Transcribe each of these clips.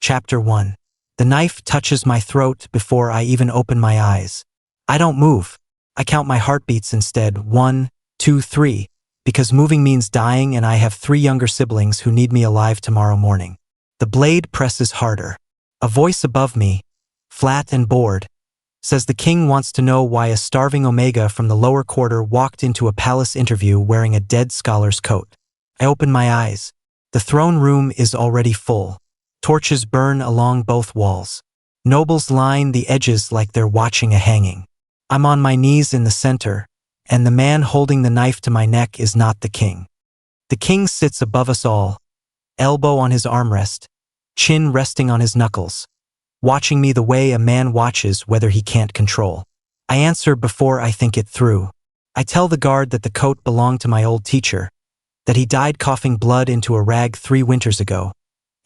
Chapter 1. The knife touches my throat before I even open my eyes. I don't move. I count my heartbeats instead, 1, 2, 3, because moving means dying and I have 3 younger siblings who need me alive tomorrow morning. The blade presses harder. A voice above me, flat and bored, says the king wants to know why a starving Omega from the lower quarter walked into a palace interview wearing a dead scholar's coat. I open my eyes. The throne room is already full. Torches burn along both walls. Nobles line the edges like they're watching a hanging. I'm on my knees in the center, and the man holding the knife to my neck is not the king. The king sits above us all, elbow on his armrest, chin resting on his knuckles, watching me the way a man watches whether he can't control. I answer before I think it through. I tell the guard that the coat belonged to my old teacher, that he died coughing blood into a rag 3 winters ago,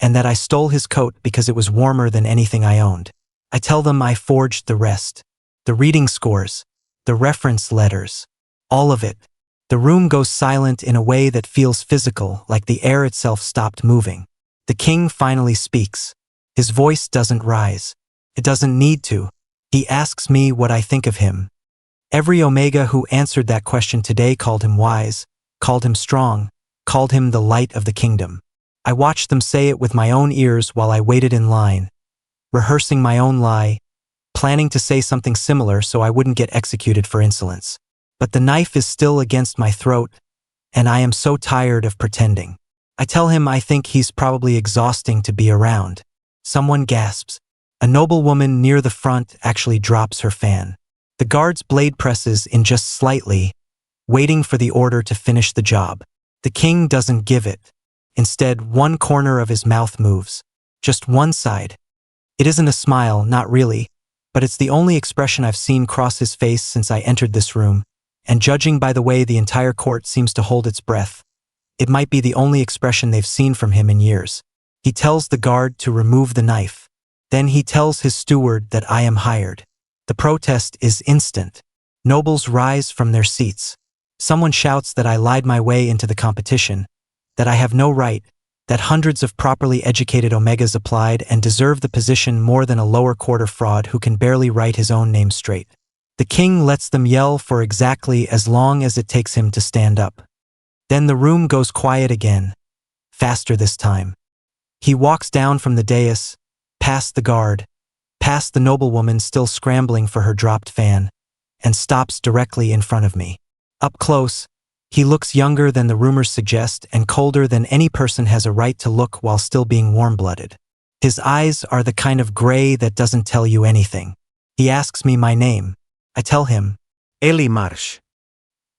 and that I stole his coat because it was warmer than anything I owned. I tell them I forged the rest. The reading scores, the reference letters, all of it. The room goes silent in a way that feels physical, like the air itself stopped moving. The king finally speaks. His voice doesn't rise. It doesn't need to. He asks me what I think of him. Every Omega who answered that question today called him wise, called him strong, called him the light of the kingdom. I watched them say it with my own ears while I waited in line, rehearsing my own lie, planning to say something similar so I wouldn't get executed for insolence. But the knife is still against my throat, and I am so tired of pretending. I tell him I think he's probably exhausting to be around. Someone gasps. A noblewoman near the front actually drops her fan. The guard's blade presses in just slightly, waiting for the order to finish the job. The king doesn't give it. Instead, one corner of his mouth moves. Just one side. It isn't a smile, not really, but it's the only expression I've seen cross his face since I entered this room, and judging by the way the entire court seems to hold its breath, it might be the only expression they've seen from him in years. He tells the guard to remove the knife. Then he tells his steward that I am hired. The protest is instant. Nobles rise from their seats. Someone shouts that I lied my way into the competition, that I have no right, that hundreds of properly educated Omegas applied and deserve the position more than a lower quarter fraud who can barely write his own name straight. The king lets them yell for exactly as long as it takes him to stand up. Then the room goes quiet again, faster this time. He walks down from the dais, past the guard, past the noblewoman still scrambling for her dropped fan, and stops directly in front of me. Up close, he looks younger than the rumors suggest and colder than any person has a right to look while still being warm-blooded. His eyes are the kind of gray that doesn't tell you anything. He asks me my name. I tell him, Eli Marsh.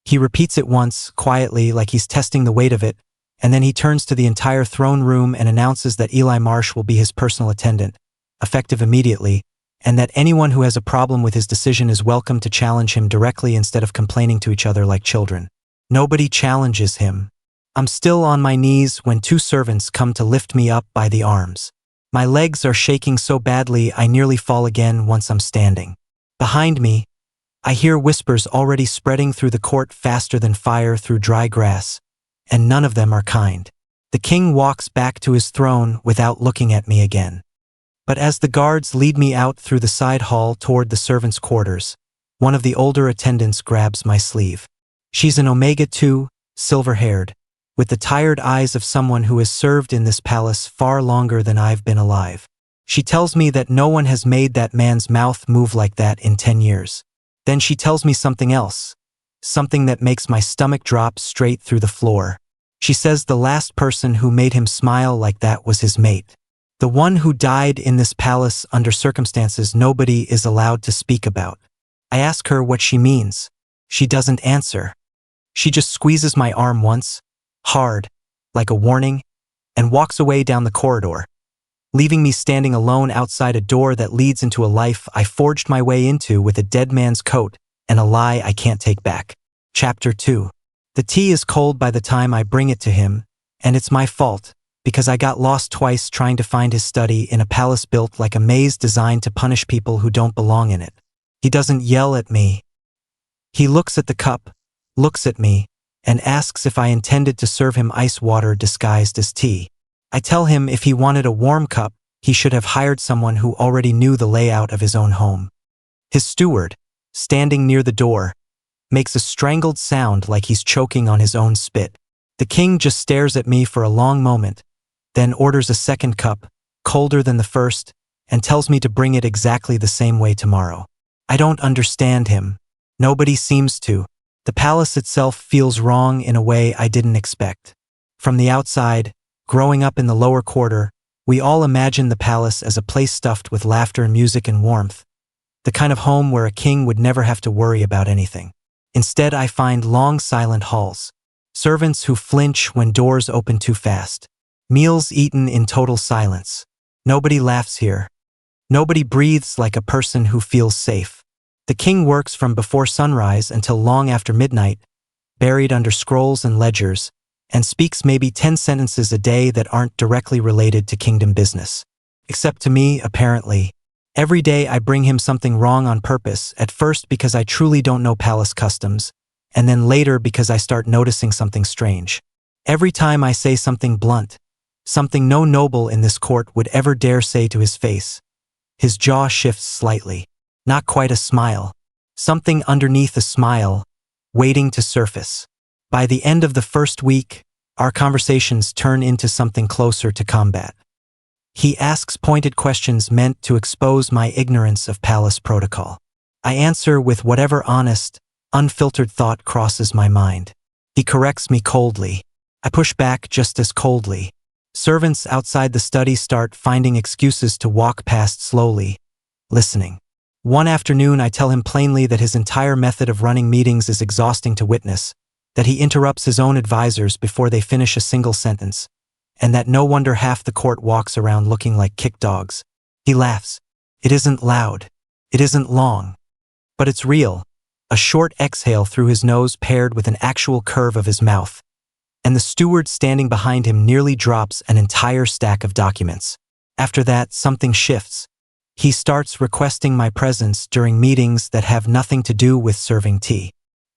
He repeats it once, quietly, like he's testing the weight of it, and then he turns to the entire throne room and announces that Eli Marsh will be his personal attendant, effective immediately, and that anyone who has a problem with his decision is welcome to challenge him directly instead of complaining to each other like children. Nobody challenges him. I'm still on my knees when 2 servants come to lift me up by the arms. My legs are shaking so badly I nearly fall again once I'm standing. Behind me, I hear whispers already spreading through the court faster than fire through dry grass, and none of them are kind. The king walks back to his throne without looking at me again. But as the guards lead me out through the side hall toward the servants' quarters, one of the older attendants grabs my sleeve. She's an Omega 2, silver-haired, with the tired eyes of someone who has served in this palace far longer than I've been alive. She tells me that no one has made that man's mouth move like that in 10 years. Then she tells me something else, something that makes my stomach drop straight through the floor. She says the last person who made him smile like that was his mate. The one who died in this palace under circumstances nobody is allowed to speak about. I ask her what she means. She doesn't answer. She just squeezes my arm once, hard, like a warning, and walks away down the corridor, leaving me standing alone outside a door that leads into a life I forged my way into with a dead man's coat and a lie I can't take back. Chapter 2. The tea is cold by the time I bring it to him, and it's my fault, because I got lost twice trying to find his study in a palace built like a maze designed to punish people who don't belong in it. He doesn't yell at me. He looks at the cup, looks at me, and asks if I intended to serve him ice water disguised as tea. I tell him if he wanted a warm cup, He should have hired someone who already knew the layout of his own home. His steward, standing near the door, makes a strangled sound like he's choking on his own spit. The king just stares at me for a long moment, then orders a second cup, colder than the first, and tells me to bring it exactly the same way tomorrow. I don't understand him. Nobody seems to. The palace itself feels wrong in a way I didn't expect. From the outside, growing up in the lower quarter, we all imagine the palace as a place stuffed with laughter, music, and warmth, the kind of home where a king would never have to worry about anything. Instead, I find long, silent halls, servants who flinch when doors open too fast, meals eaten in total silence. Nobody laughs here. Nobody breathes like a person who feels safe. The king works from before sunrise until long after midnight, buried under scrolls and ledgers, and speaks maybe 10 sentences a day that aren't directly related to kingdom business. Except to me, apparently. Every day I bring him something wrong on purpose, at first because I truly don't know palace customs, and then later because I start noticing something strange. Every time I say something blunt, something no noble in this court would ever dare say to his face, his jaw shifts slightly. Not quite a smile. Something underneath a smile, waiting to surface. By the end of the first week, our conversations turn into something closer to combat. He asks pointed questions meant to expose my ignorance of palace protocol. I answer with whatever honest, unfiltered thought crosses my mind. He corrects me coldly. I push back just as coldly. Servants outside the study start finding excuses to walk past slowly, listening. One afternoon, I tell him plainly that his entire method of running meetings is exhausting to witness, that he interrupts his own advisors before they finish a single sentence, and that no wonder half the court walks around looking like kick dogs. He laughs. It isn't loud. It isn't long. But it's real. A short exhale through his nose paired with an actual curve of his mouth. And the steward standing behind him nearly drops an entire stack of documents. After that, something shifts. He starts requesting my presence during meetings that have nothing to do with serving tea.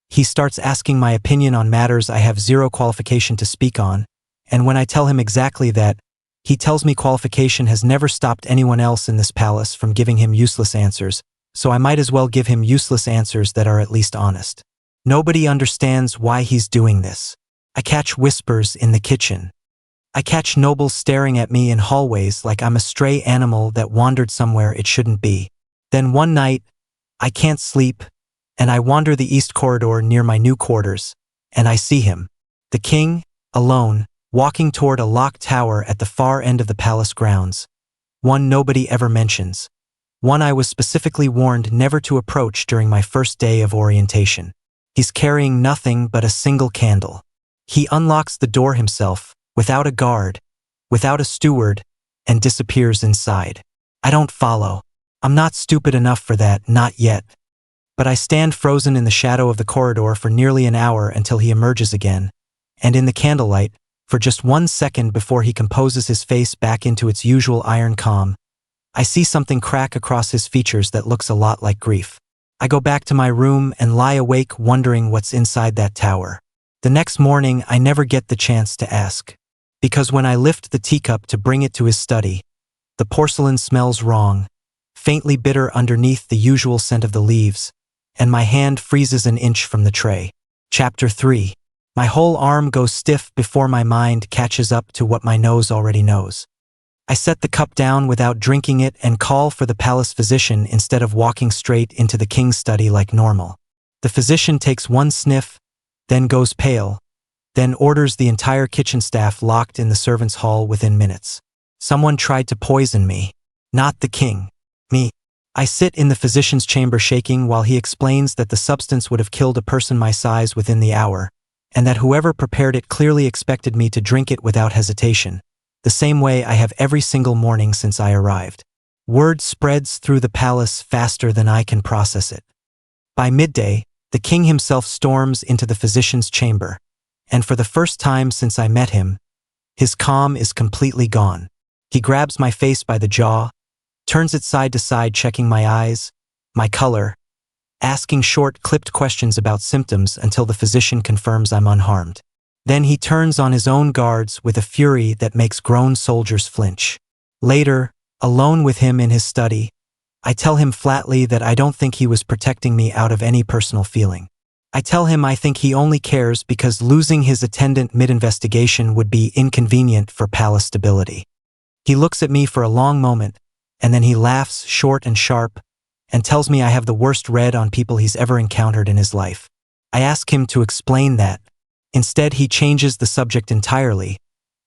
He starts asking my opinion on matters I have zero qualification to speak on, and when I tell him exactly that, he tells me qualification has never stopped anyone else in this palace from giving him useless answers, so I might as well give him useless answers that are at least honest. Nobody understands why he's doing this. I catch whispers in the kitchen. I catch nobles staring at me in hallways like I'm a stray animal that wandered somewhere it shouldn't be. Then one night, I can't sleep, and I wander the east corridor near my new quarters, and I see him, the king, alone, walking toward a locked tower at the far end of the palace grounds. One nobody ever mentions. One I was specifically warned never to approach during my first day of orientation. He's carrying nothing but a single candle. He unlocks the door himself, without a guard, without a steward, and disappears inside. I don't follow. I'm not stupid enough for that, not yet. But I stand frozen in the shadow of the corridor for nearly an hour until he emerges again, and in the candlelight, for just 1 second before he composes his face back into its usual iron calm, I see something crack across his features that looks a lot like grief. I go back to my room and lie awake wondering what's inside that tower. The next morning, I never get the chance to ask. Because when I lift the teacup to bring it to his study, the porcelain smells wrong, faintly bitter underneath the usual scent of the leaves, and my hand freezes an inch from the tray. Chapter 3. My whole arm goes stiff before my mind catches up to what my nose already knows. I set the cup down without drinking it and call for the palace physician instead of walking straight into the king's study like normal. The physician takes one sniff, then goes pale, then orders the entire kitchen staff locked in the servants' hall within minutes. Someone tried to poison me. Not the king. Me. I sit in the physician's chamber shaking while he explains that the substance would have killed a person my size within the hour, and that whoever prepared it clearly expected me to drink it without hesitation, the same way I have every single morning since I arrived. Word spreads through the palace faster than I can process it. By midday, the king himself storms into the physician's chamber, and for the first time since I met him, his calm is completely gone. He grabs my face by the jaw, turns it side to side checking my eyes, my color, asking short, clipped questions about symptoms until the physician confirms I'm unharmed. Then he turns on his own guards with a fury that makes grown soldiers flinch. Later, Alone with him in his study, I tell him flatly that I don't think he was protecting me out of any personal feeling. I tell him I think he only cares because losing his attendant mid-investigation would be inconvenient for palace stability. He looks at me for a long moment, and then he laughs short and sharp, and tells me I have the worst read on people he's ever encountered in his life. I ask him to explain that. Instead, he changes the subject entirely,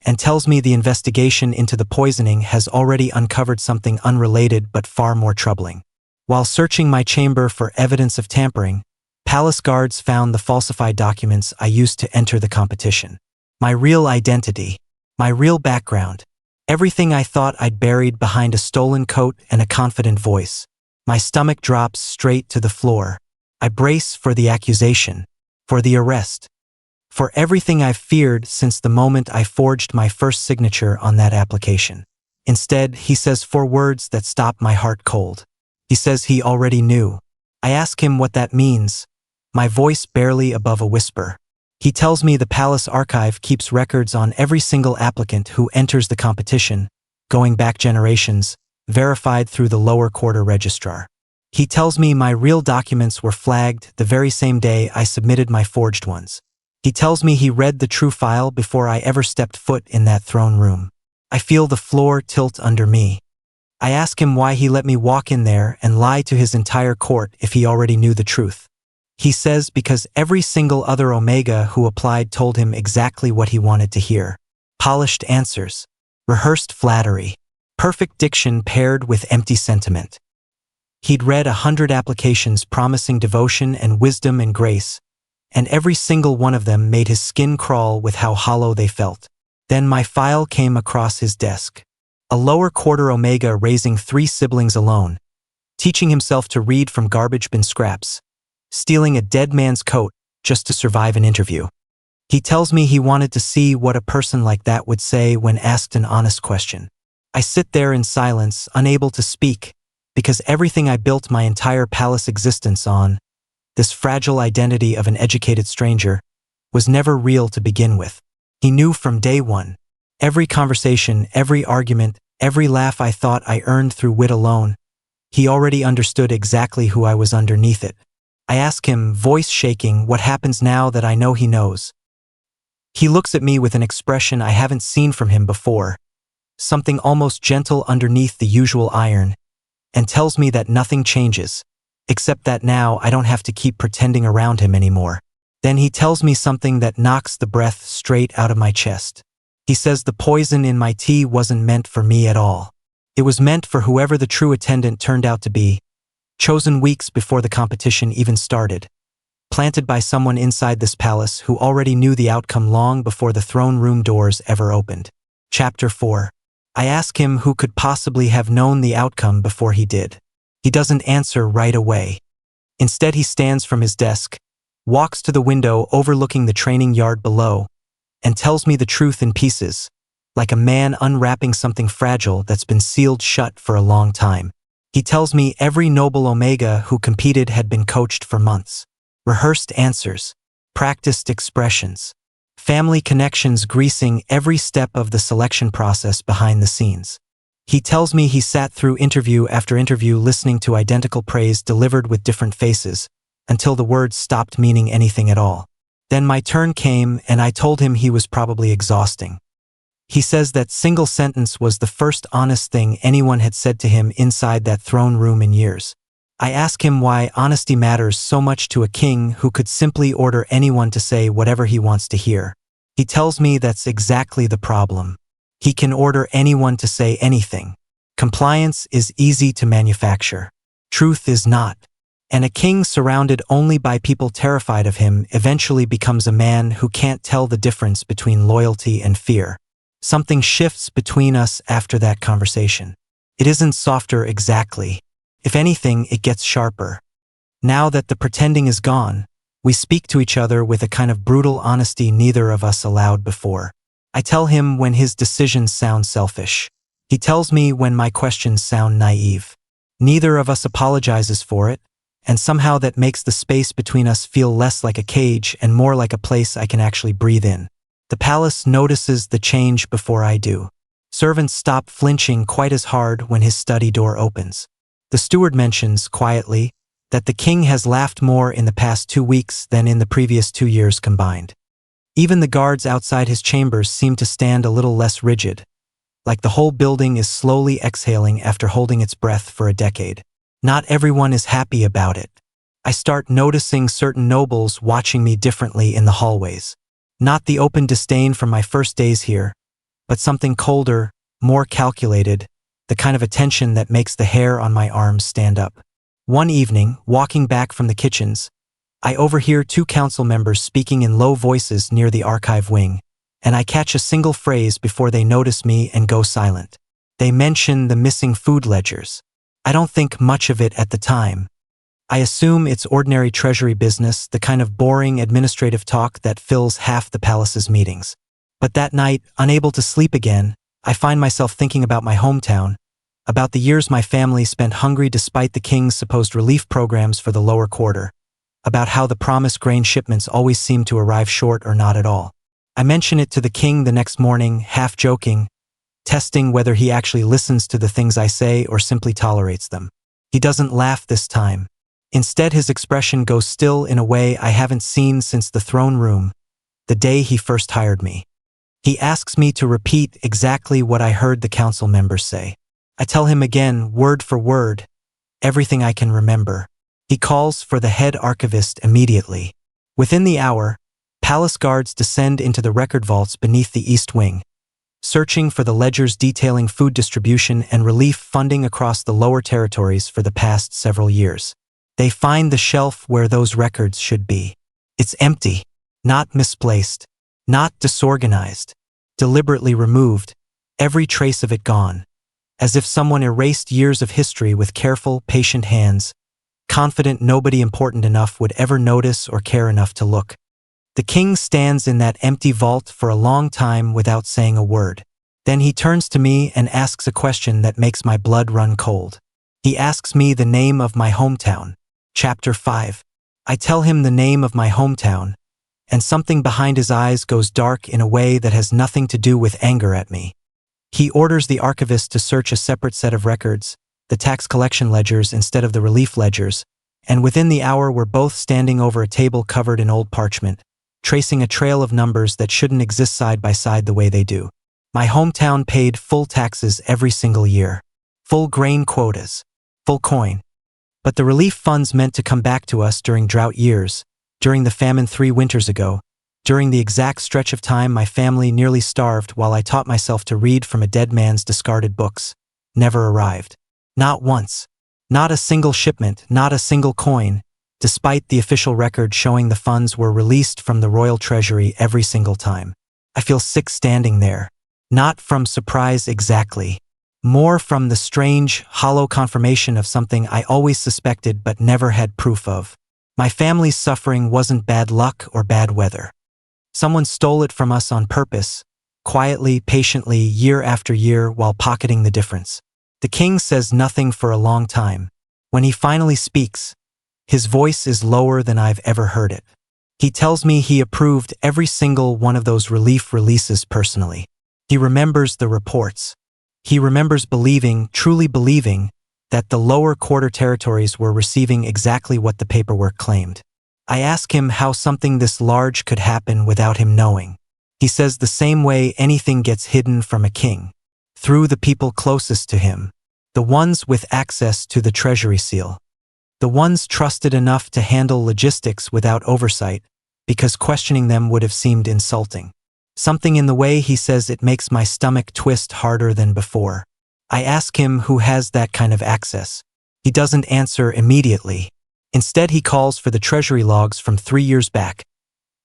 and tells me the investigation into the poisoning has already uncovered something unrelated but far more troubling. While searching my chamber for evidence of tampering, palace guards found the falsified documents I used to enter the competition. My real identity, my real background, everything I thought I'd buried behind a stolen coat and a confident voice. My stomach drops straight to the floor. I brace for the accusation, for the arrest, for everything I've feared since the moment I forged my first signature on that application. Instead, he says 4 words that stop my heart cold. He says he already knew. I ask him what that means, my voice barely above a whisper. He tells me the palace archive keeps records on every single applicant who enters the competition, going back generations, verified through the lower quarter registrar. He tells me my real documents were flagged the very same day I submitted my forged ones. He tells me he read the true file before I ever stepped foot in that throne room. I feel the floor tilt under me. I ask him why he let me walk in there and lie to his entire court if he already knew the truth. He says because every single other Omega who applied told him exactly what he wanted to hear. Polished answers. Rehearsed flattery. Perfect diction paired with empty sentiment. He'd read 100 applications promising devotion and wisdom and grace, and every single one of them made his skin crawl with how hollow they felt. Then my file came across his desk. A lower quarter Omega raising 3 siblings alone, teaching himself to read from garbage bin scraps, stealing a dead man's coat just to survive an interview. He tells me he wanted to see what a person like that would say when asked an honest question. I sit there in silence, unable to speak, because everything I built my entire palace existence on, this fragile identity of an educated stranger, was never real to begin with. He knew from day one. Every conversation, every argument, every laugh I thought I earned through wit alone, he already understood exactly who I was underneath it. I ask him, voice shaking, what happens now that I know he knows. He looks at me with an expression I haven't seen from him before, something almost gentle underneath the usual iron, and tells me that nothing changes, except that now I don't have to keep pretending around him anymore. Then he tells me something that knocks the breath straight out of my chest. He says the poison in my tea wasn't meant for me at all. It was meant for whoever the true attendant turned out to be, chosen weeks before the competition even started, planted by someone inside this palace who already knew the outcome long before the throne room doors ever opened. Chapter 4. I ask him who could possibly have known the outcome before he did. He doesn't answer right away. Instead, he stands from his desk, walks to the window overlooking the training yard below, and tells me the truth in pieces, like a man unwrapping something fragile that's been sealed shut for a long time. He tells me every noble Omega who competed had been coached for months. Rehearsed answers, practiced expressions, family connections greasing every step of the selection process behind the scenes. He tells me he sat through interview after interview listening to identical praise delivered with different faces, until the words stopped meaning anything at all. Then my turn came and I told him he was probably exhausting. He says that single sentence was the first honest thing anyone had said to him inside that throne room in years. I ask him why honesty matters so much to a king who could simply order anyone to say whatever he wants to hear. He tells me that's exactly the problem. He can order anyone to say anything. Compliance is easy to manufacture. Truth is not. And a king surrounded only by people terrified of him eventually becomes a man who can't tell the difference between loyalty and fear. Something shifts between us after that conversation. It isn't softer exactly. If anything, it gets sharper. Now that the pretending is gone, we speak to each other with a kind of brutal honesty neither of us allowed before. I tell him when his decisions sound selfish. He tells me when my questions sound naive. Neither of us apologizes for it, and somehow that makes the space between us feel less like a cage and more like a place I can actually breathe in. The palace notices the change before I do. Servants stop flinching quite as hard when his study door opens. The steward mentions, quietly, that the king has laughed more in the past 2 weeks than in the previous 2 years combined. Even the guards outside his chambers seem to stand a little less rigid, like the whole building is slowly exhaling after holding its breath for a decade. Not everyone is happy about it. I start noticing certain nobles watching me differently in the hallways. Not the open disdain from my first days here, but something colder, more calculated, the kind of attention that makes the hair on my arms stand up. One evening, walking back from the kitchens, I overhear 2 council members speaking in low voices near the archive wing, and I catch a single phrase before they notice me and go silent. They mention the missing food ledgers. I don't think much of it at the time. I assume it's ordinary treasury business, the kind of boring administrative talk that fills half the palace's meetings. But that night, unable to sleep again, I find myself thinking about my hometown, about the years my family spent hungry despite the king's supposed relief programs for the lower quarter, about how the promised grain shipments always seem to arrive short or not at all. I mention it to the king the next morning, half joking, testing whether he actually listens to the things I say or simply tolerates them. He doesn't laugh this time. Instead, his expression goes still in a way I haven't seen since the throne room, the day he first hired me. He asks me to repeat exactly what I heard the council members say. I tell him again, word for word, everything I can remember. He calls for the head archivist immediately. Within the hour, palace guards descend into the record vaults beneath the east wing, searching for the ledgers detailing food distribution and relief funding across the lower territories for the past several years. They find the shelf where those records should be. It's empty, not misplaced, not disorganized, deliberately removed, every trace of it gone, as if someone erased years of history with careful, patient hands, confident nobody important enough would ever notice or care enough to look. The king stands in that empty vault for a long time without saying a word. Then he turns to me and asks a question that makes my blood run cold. He asks me the name of my hometown. Chapter 5. I tell him the name of my hometown, and something behind his eyes goes dark in a way that has nothing to do with anger at me. He orders the archivist to search a separate set of records, the tax collection ledgers instead of the relief ledgers, and within the hour we're both standing over a table covered in old parchment, tracing a trail of numbers that shouldn't exist side by side the way they do. My hometown paid full taxes every single year, full grain quotas, full coin. But the relief funds meant to come back to us during drought years, during the famine 3 winters ago, during the exact stretch of time my family nearly starved while I taught myself to read from a dead man's discarded books, never arrived. Not once. Not a single shipment, not a single coin, despite the official record showing the funds were released from the royal treasury every single time. I feel sick standing there. Not from surprise exactly. More from the strange, hollow confirmation of something I always suspected but never had proof of. My family's suffering wasn't bad luck or bad weather. Someone stole it from us on purpose, quietly, patiently, year after year while pocketing the difference. The king says nothing for a long time. When he finally speaks, his voice is lower than I've ever heard it. He tells me he approved every single one of those relief releases personally. He remembers the reports. He remembers believing, truly believing, that the lower quarter territories were receiving exactly what the paperwork claimed. I ask him how something this large could happen without him knowing. He says the same way anything gets hidden from a king. Through the people closest to him. The ones with access to the treasury seal. The ones trusted enough to handle logistics without oversight, because questioning them would have seemed insulting. Something in the way he says it makes my stomach twist harder than before. I ask him who has that kind of access. He doesn't answer immediately. Instead, he calls for the treasury logs from 3 years back,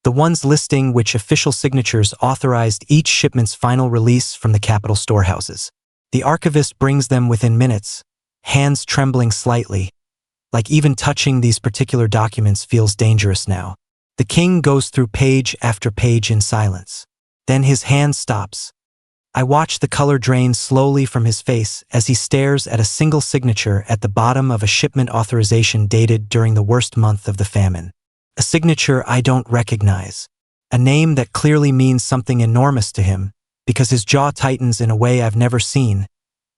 the ones listing which official signatures authorized each shipment's final release from the capital storehouses. The archivist brings them within minutes, hands trembling slightly, like even touching these particular documents feels dangerous now. The king goes through page after page in silence. Then his hand stops. I watch the color drain slowly from his face as he stares at a single signature at the bottom of a shipment authorization dated during the worst month of the famine. A signature I don't recognize. A name that clearly means something enormous to him, because his jaw tightens in a way I've never seen,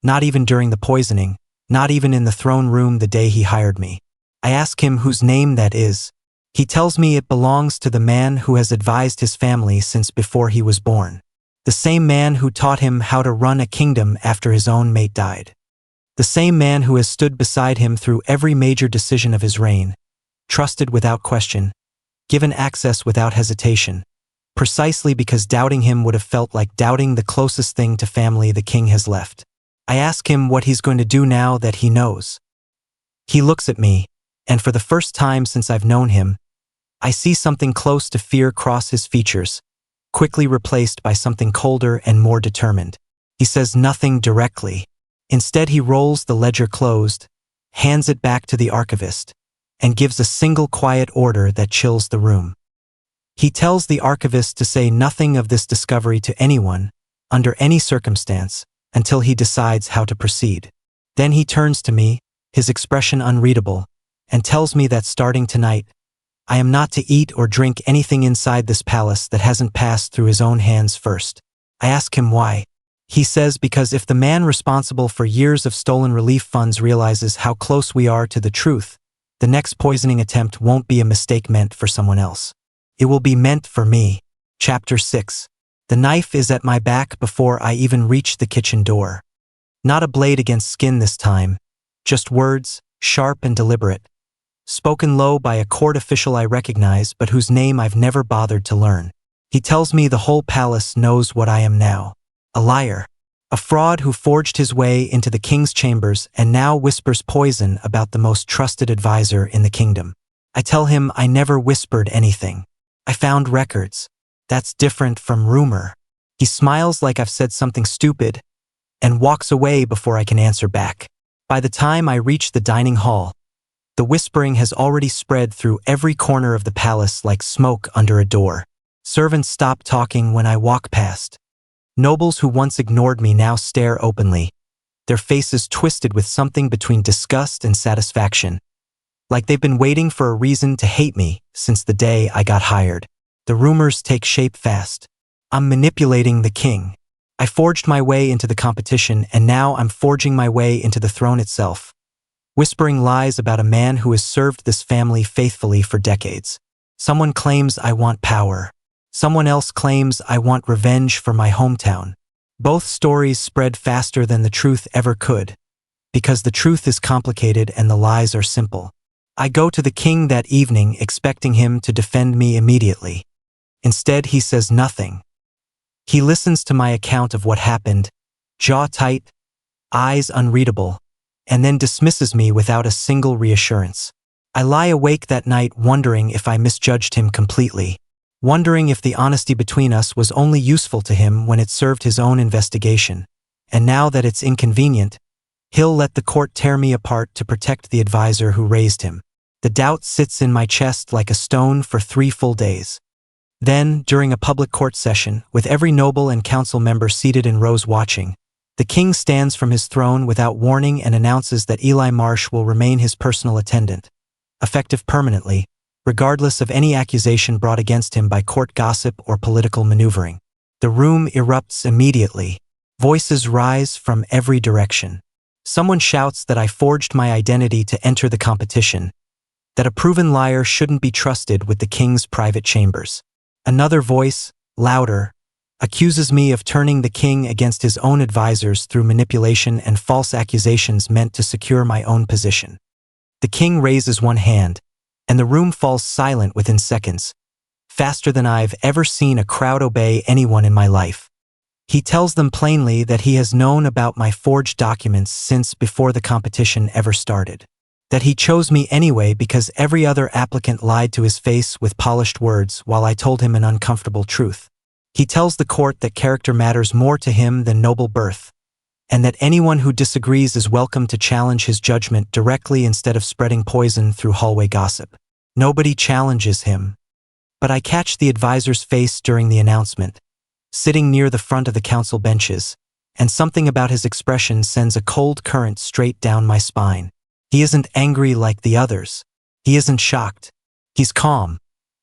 not even during the poisoning, not even in the throne room the day he hired me. I ask him whose name that is. He tells me it belongs to the man who has advised his family since before he was born. The same man who taught him how to run a kingdom after his own mate died. The same man who has stood beside him through every major decision of his reign, trusted without question, given access without hesitation, precisely because doubting him would have felt like doubting the closest thing to family the king has left. I ask him what he's going to do now that he knows. He looks at me, and for the first time since I've known him, I see something close to fear cross his features, quickly replaced by something colder and more determined. He says nothing directly. Instead, he rolls the ledger closed, hands it back to the archivist, and gives a single quiet order that chills the room. He tells the archivist to say nothing of this discovery to anyone, under any circumstance, until he decides how to proceed. Then he turns to me, his expression unreadable, and tells me that starting tonight, I am not to eat or drink anything inside this palace that hasn't passed through his own hands first. I ask him why. He says because if the man responsible for years of stolen relief funds realizes how close we are to the truth, the next poisoning attempt won't be a mistake meant for someone else. It will be meant for me. Chapter 6. The knife is at my back before I even reach the kitchen door. Not a blade against skin this time, just words, sharp and deliberate, spoken low by a court official I recognize but whose name I've never bothered to learn. He tells me the whole palace knows what I am now. A liar. A fraud who forged his way into the king's chambers and now whispers poison about the most trusted advisor in the kingdom. I tell him I never whispered anything. I found records. That's different from rumor. He smiles like I've said something stupid and walks away before I can answer back. By the time I reach the dining hall, the whispering has already spread through every corner of the palace like smoke under a door. Servants stop talking when I walk past. Nobles who once ignored me now stare openly, their faces twisted with something between disgust and satisfaction, like they've been waiting for a reason to hate me since the day I got hired. The rumors take shape fast. I'm manipulating the king. I forged my way into the competition and now I'm forging my way into the throne itself, whispering lies about a man who has served this family faithfully for decades. Someone claims I want power. Someone else claims I want revenge for my hometown. Both stories spread faster than the truth ever could, because the truth is complicated and the lies are simple. I go to the king that evening expecting him to defend me immediately. Instead, he says nothing. He listens to my account of what happened, jaw tight, eyes unreadable, and then dismisses me without a single reassurance. I lie awake that night wondering if I misjudged him completely, wondering if the honesty between us was only useful to him when it served his own investigation, and now that it's inconvenient, he'll let the court tear me apart to protect the advisor who raised him. The doubt sits in my chest like a stone for 3 full days. Then, during a public court session, with every noble and council member seated in rows watching, the king stands from his throne without warning and announces that Eli Marsh will remain his personal attendant, effective permanently, regardless of any accusation brought against him by court gossip or political maneuvering. The room erupts immediately. Voices rise from every direction. Someone shouts that I forged my identity to enter the competition, that a proven liar shouldn't be trusted with the king's private chambers. Another voice, louder, accuses me of turning the king against his own advisors through manipulation and false accusations meant to secure my own position. The king raises one hand, and the room falls silent within seconds, faster than I've ever seen a crowd obey anyone in my life. He tells them plainly that he has known about my forged documents since before the competition ever started, that he chose me anyway because every other applicant lied to his face with polished words while I told him an uncomfortable truth. He tells the court that character matters more to him than noble birth, and that anyone who disagrees is welcome to challenge his judgment directly instead of spreading poison through hallway gossip. Nobody challenges him. But I catch the advisor's face during the announcement, sitting near the front of the council benches, and something about his expression sends a cold current straight down my spine. He isn't angry like the others. He isn't shocked. He's calm,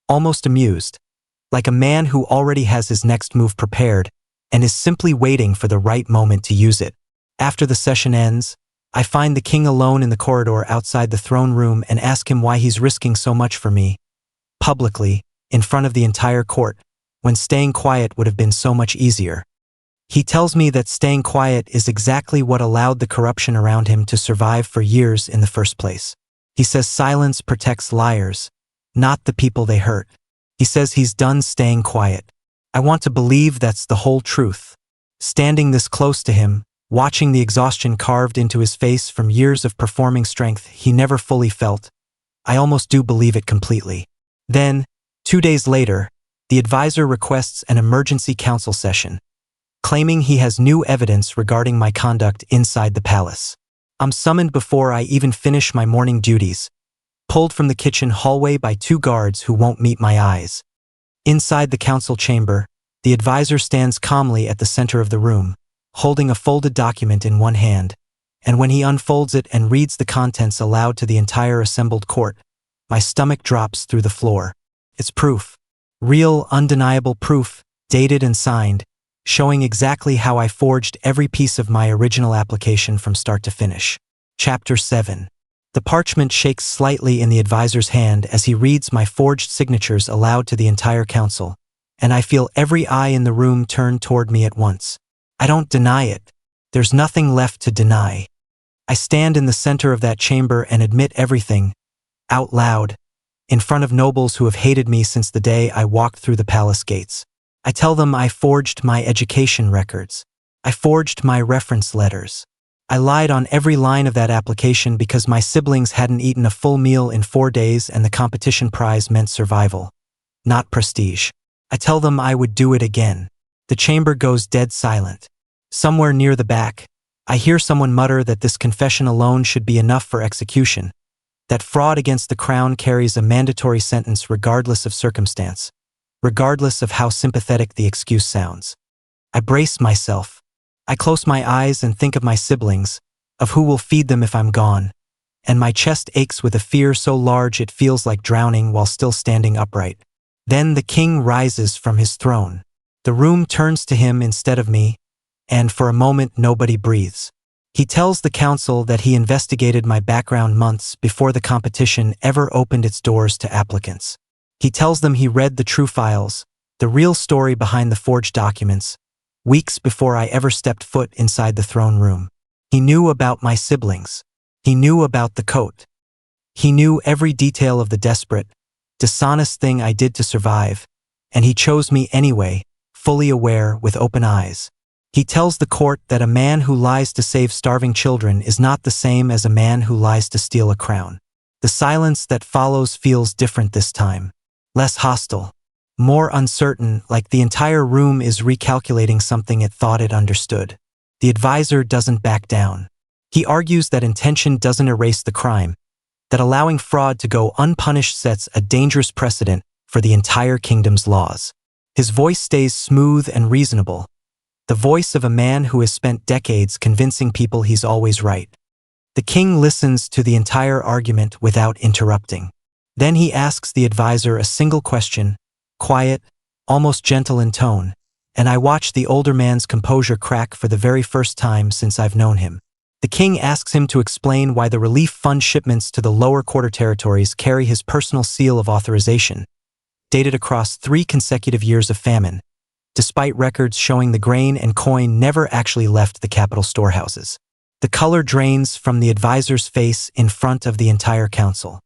almost amused, like a man who already has his next move prepared, and is simply waiting for the right moment to use it. After the session ends, I find the king alone in the corridor outside the throne room and ask him why he's risking so much for me, publicly, in front of the entire court, when staying quiet would have been so much easier. He tells me that staying quiet is exactly what allowed the corruption around him to survive for years in the first place. He says silence protects liars, not the people they hurt. He says he's done staying quiet. I want to believe that's the whole truth. Standing this close to him, watching the exhaustion carved into his face from years of performing strength he never fully felt, I almost do believe it completely. Then, 2 days later, the advisor requests an emergency council session, claiming he has new evidence regarding my conduct inside the palace. I'm summoned before I even finish my morning duties, pulled from the kitchen hallway by 2 guards who won't meet my eyes. Inside the council chamber, the advisor stands calmly at the center of the room, holding a folded document in one hand, and when he unfolds it and reads the contents aloud to the entire assembled court, my stomach drops through the floor. It's proof. Real, undeniable proof, dated and signed, showing exactly how I forged every piece of my original application from start to finish. Chapter 7. The parchment shakes slightly in the advisor's hand as he reads my forged signatures aloud to the entire council, and I feel every eye in the room turn toward me at once. I don't deny it. There's nothing left to deny. I stand in the center of that chamber and admit everything, out loud, in front of nobles who have hated me since the day I walked through the palace gates. I tell them I forged my education records. I forged my reference letters. I lied on every line of that application because my siblings hadn't eaten a full meal in 4 days and the competition prize meant survival, not prestige. I tell them I would do it again. The chamber goes dead silent. Somewhere near the back, I hear someone mutter that this confession alone should be enough for execution, that fraud against the crown carries a mandatory sentence regardless of circumstance, regardless of how sympathetic the excuse sounds. I brace myself. I close my eyes and think of my siblings, of who will feed them if I'm gone, and my chest aches with a fear so large it feels like drowning while still standing upright. Then the king rises from his throne. The room turns to him instead of me, and for a moment nobody breathes. He tells the council that he investigated my background months before the competition ever opened its doors to applicants. He tells them he read the true files, the real story behind the forged documents, weeks before I ever stepped foot inside the throne room. He knew about my siblings. He knew about the coat. He knew every detail of the desperate, dishonest thing I did to survive, and he chose me anyway, fully aware, with open eyes. He tells the court that a man who lies to save starving children is not the same as a man who lies to steal a crown. The silence that follows feels different this time. Less hostile. More uncertain, like the entire room is recalculating something it thought it understood. The advisor doesn't back down. He argues that intention doesn't erase the crime, that allowing fraud to go unpunished sets a dangerous precedent for the entire kingdom's laws. His voice stays smooth and reasonable, the voice of a man who has spent decades convincing people he's always right. The king listens to the entire argument without interrupting. Then he asks the advisor a single question, quiet, almost gentle in tone, and I watch the older man's composure crack for the very first time since I've known him. The king asks him to explain why the relief fund shipments to the lower quarter territories carry his personal seal of authorization, dated across 3 consecutive years of famine, despite records showing the grain and coin never actually left the capital storehouses. The color drains from the advisor's face in front of the entire council.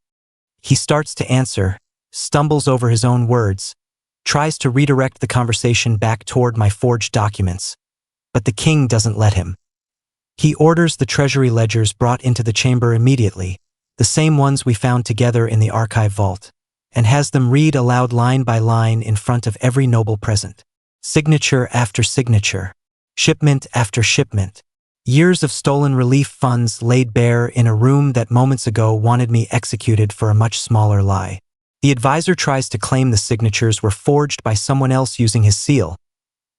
He starts to answer, stumbles over his own words, tries to redirect the conversation back toward my forged documents, but the king doesn't let him. He orders the treasury ledgers brought into the chamber immediately, the same ones we found together in the archive vault, and has them read aloud line by line in front of every noble present. Signature after signature, shipment after shipment. Years of stolen relief funds laid bare in a room that moments ago wanted me executed for a much smaller lie. The advisor tries to claim the signatures were forged by someone else using his seal,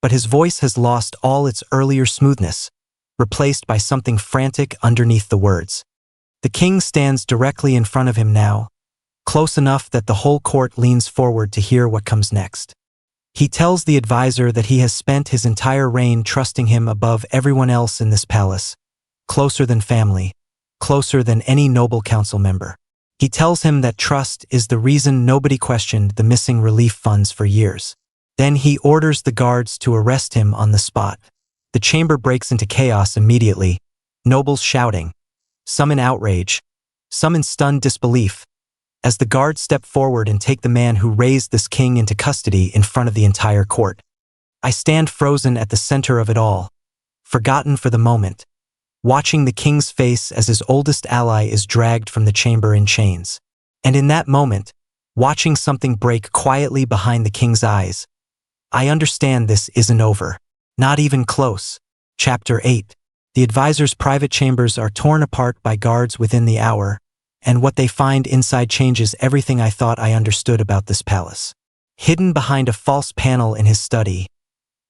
but his voice has lost all its earlier smoothness, replaced by something frantic underneath the words. The king stands directly in front of him now, close enough that the whole court leans forward to hear what comes next. He tells the advisor that he has spent his entire reign trusting him above everyone else in this palace, closer than family, closer than any noble council member. He tells him that trust is the reason nobody questioned the missing relief funds for years. Then he orders the guards to arrest him on the spot. The chamber breaks into chaos immediately, nobles shouting, some in outrage, some in stunned disbelief, as the guards step forward and take the man who raised this king into custody in front of the entire court. I stand frozen at the center of it all, forgotten for the moment, watching the king's face as his oldest ally is dragged from the chamber in chains. And in that moment, watching something break quietly behind the king's eyes, I understand this isn't over. Not even close. Chapter 8. The advisor's private chambers are torn apart by guards within the hour, and what they find inside changes everything I thought I understood about this palace. Hidden behind a false panel in his study,